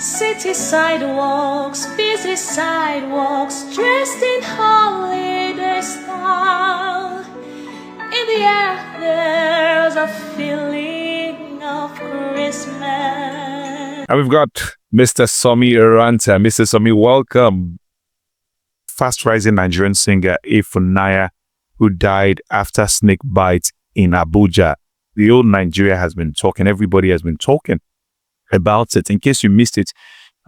City sidewalks, busy sidewalks, dressed in holiday style. In the air, there's a feeling of Christmas. And we've got Mr. Somi Uranta. Mr. Somi, welcome. Fast-rising Nigerian singer Ifunanya, who died after snake bite in Abuja. The old Nigeria has been talking. Everybody has been talking about it. In case you missed it,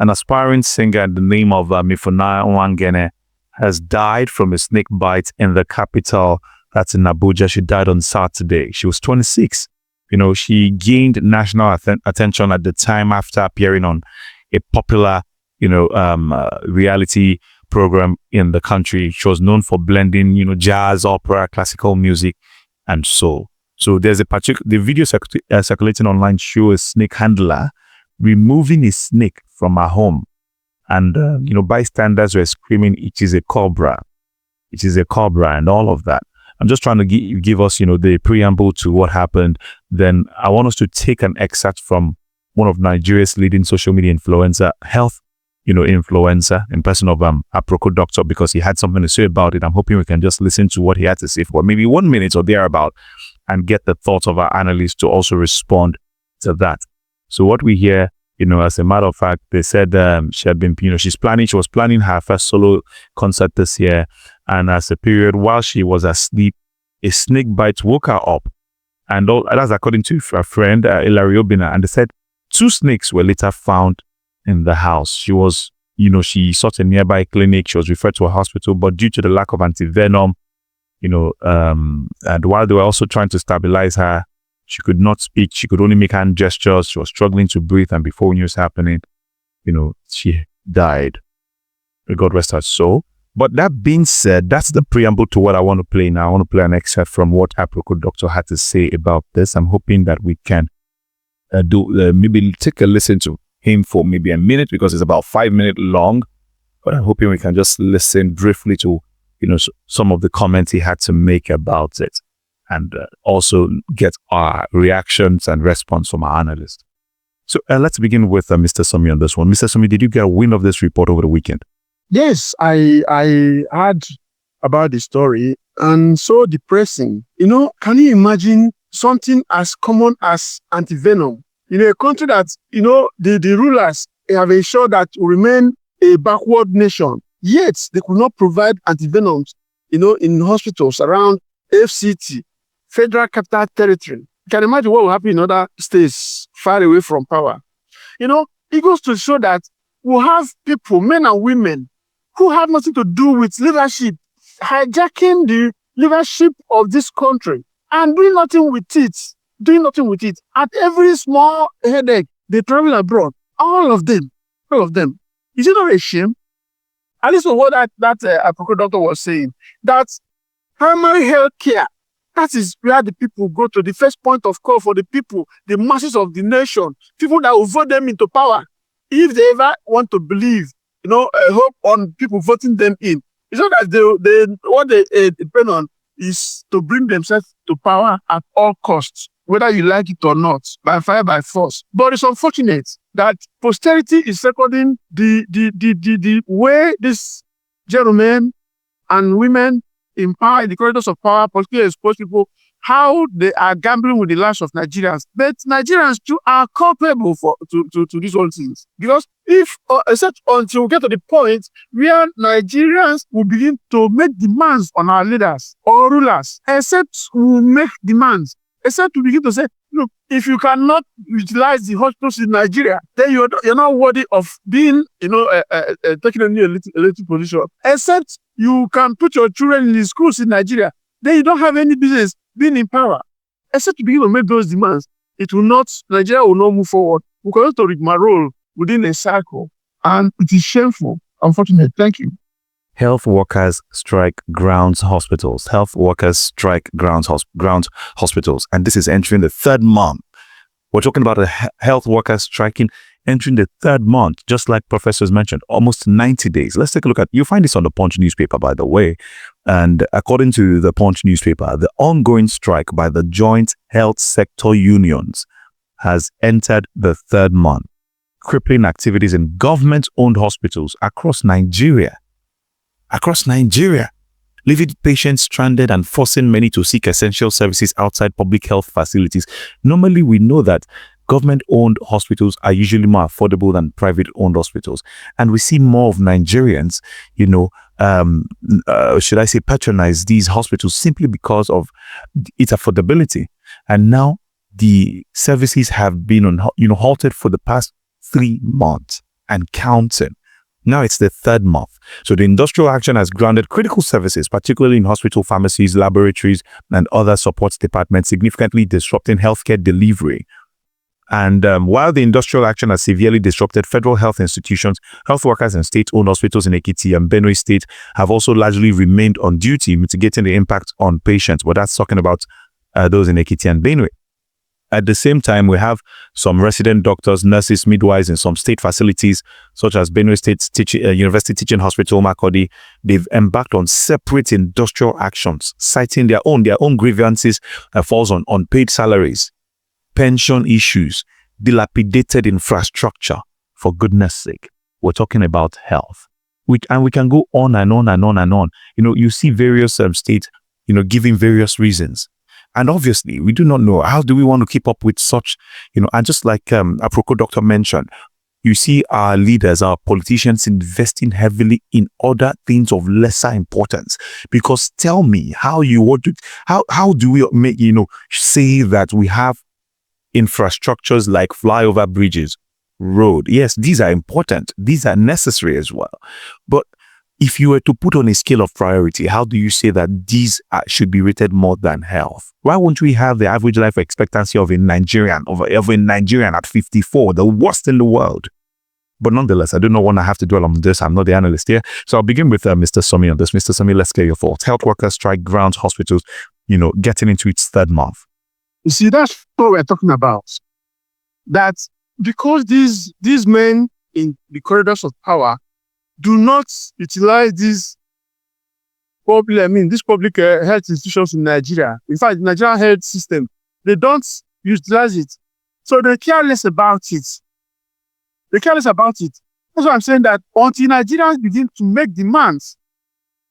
an aspiring singer in the name of Ifunanya Nwangene has died from a snake bite in the capital. That's in Abuja. She died on Saturday. She was 26. You know, she gained national attention at the time after appearing on a popular, reality program in the country. She was known for blending, jazz, opera, classical music, and soul. So there's the video circulating online shows a snake handler removing a snake from her home. And, bystanders were screaming, "It is a cobra. It is a cobra," and all of that. I'm just trying to give us, the preamble to what happened. Then I want us to take an excerpt from one of Nigeria's leading social media health influencer in person of Aproko Doctor, because he had something to say about it. I'm hoping we can just listen to what he had to say for maybe 1 minute or thereabout and get the thoughts of our analysts to also respond to that. So what we hear, as a matter of fact, they said she had been, she was planning her first solo concert this year. And as a period while she was asleep, a snake bite woke her up. And that's according to a friend, Hilary Obina. And they said 2 snakes were later found in the house. She was, she sought a nearby clinic. She was referred to a hospital, but due to the lack of antivenom, and while they were also trying to stabilize her, she could not speak. She could only make hand gestures. She was struggling to breathe. And before we knew it was happening, she died. May God rest her soul. But that being said, that's the preamble to what I want to play now. I want to play an excerpt from what Aproko Doctor had to say about this. I'm hoping that we can maybe take a listen to him for maybe a minute, because it's about 5 minutes long. But I'm hoping we can just listen briefly to, some of the comments he had to make about it, and also get our reactions and response from our analysts. So let's begin with Mr. Somi on this one. Mr. Somi, did you get a wind of this report over the weekend? Yes, I heard about the story, and so depressing. Can you imagine something as common as antivenom in a country that, the rulers have ensured that will remain a backward nation, yet they could not provide antivenoms, in hospitals around FCT, Federal Capital Territory. You can imagine what will happen in other states far away from power. It goes to show that we have people, men and women, who have nothing to do with leadership, hijacking the leadership of this country and doing nothing with it. At every small headache, they travel abroad. All of them. Is it not a shame? At least what that Aproko Doctor was saying, that primary health care, that is where the people go to, the first point of call for the people, the masses of the nation, people that will vote them into power. If they ever want to believe, hope on people voting them in, it's not that what they depend on is to bring themselves to power at all costs, whether you like it or not, by fire, by force. But it's unfortunate that posterity is recording the way these gentlemen and women in power, in the corridors of power, politically exposed people, how they are gambling with the lives of Nigerians. But Nigerians too are culpable to these whole things. Because except until we get to the point where Nigerians will begin to make demands on our leaders or rulers, except we make demands, except we begin to say, look, if you cannot utilize the hospitals in Nigeria, then you're not worthy of being, taking a little position. Except you can put your children in the schools in Nigeria, then you don't have any business being in power. Except to begin to make those demands, Nigeria will not move forward. We continue to rigmarole within a cycle, and it is shameful. Unfortunate. Thank you. Health workers strike grounds hospitals. Hospitals. And this is entering the 3rd month. We're talking about a health workers striking, entering the 3rd month, just like professors mentioned, almost 90 days. Let's take a look at, you'll find this on the Punch newspaper, by the way. And according to the Punch newspaper, the ongoing strike by the joint health sector unions has entered the 3rd month. crippling activities in government-owned hospitals across Nigeria. Leaving patients stranded and forcing many to seek essential services outside public health facilities. Normally, we know that government-owned hospitals are usually more affordable than private-owned hospitals. And we see more of Nigerians, patronize these hospitals simply because of its affordability. And now the services have been halted for the past 3 months and counting. Now it's the 3rd month. So the industrial action has grounded critical services, particularly in hospital pharmacies, laboratories, and other support departments, significantly disrupting healthcare delivery. And while the industrial action has severely disrupted federal health institutions, health workers in state-owned hospitals in Ekiti and Benue State have also largely remained on duty, mitigating the impact on patients. But that's talking about those in Ekiti and Benue. At the same time, we have some resident doctors, nurses, midwives in some state facilities, such as Benue State University Teaching Hospital, Makodi. They've embarked on separate industrial actions, citing their own grievances falls on unpaid salaries, pension issues, dilapidated infrastructure. For goodness sake, we're talking about health. And we can go on and on and on and on. You see various states, giving various reasons. And obviously, we do not know, how do we want to keep up with such, and just like Aproko Doctor mentioned, you see our leaders, our politicians investing heavily in other things of lesser importance. Because tell me, how do we make, say that we have infrastructures like flyover bridges, road? Yes, these are important. These are necessary as well. But if you were to put on a scale of priority, how do you say that these should be rated more than health? Why won't we have the average life expectancy of a Nigerian at 54, the worst in the world? But nonetheless, I do not want to have to dwell on this. I'm not the analyst here. So I'll begin with Mr. Somi on this. Mr. Somi, let's get your thoughts. Health workers strike grounds hospitals, getting into its 3rd month. You see, that's what we're talking about. That because these men in the corridors of power do not utilize these public health institutions in Nigeria. In fact, the Nigerian health system, they don't utilize it. So they care less about it. That's why I'm saying that until Nigerians begin to make demands,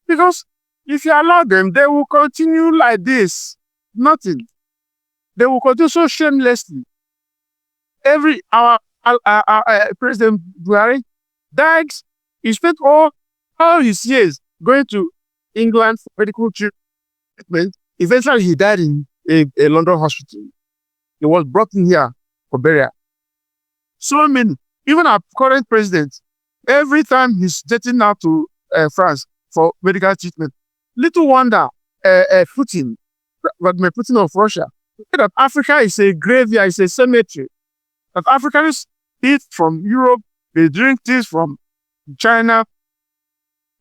because if you allow them, they will continue like this. Nothing. They will continue so shamelessly. Our President Buhari died. He spent all his years going to England for medical treatment. Eventually, he died in a London hospital. He was brought in here for burial. So many, even our current president, every time he's jetting out to France for medical treatment. Little wonder, Putin of Russia, that Africa is a graveyard, is a cemetery. That Africans eat from Europe, they drink things from China,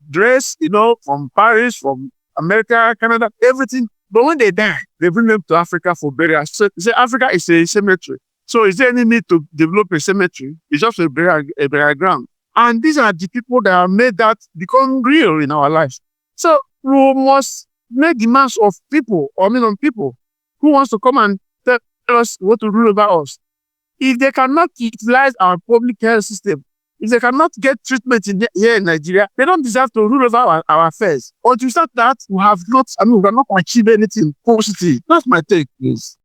dress, from Paris, from America, Canada, everything. But when they die, they bring them to Africa for burial. So Africa is a cemetery. So is there any need to develop a cemetery? It's just a burial ground. And these are the people that have made that become real in our lives. So we must make demands of people, on people who wants to come and tell us what to rule about us. If they cannot utilize our public health system, if they cannot get treatment here in Nigeria, they don't deserve to rule over our affairs. Or to start that, we have not achieved anything positive. That's my take, please.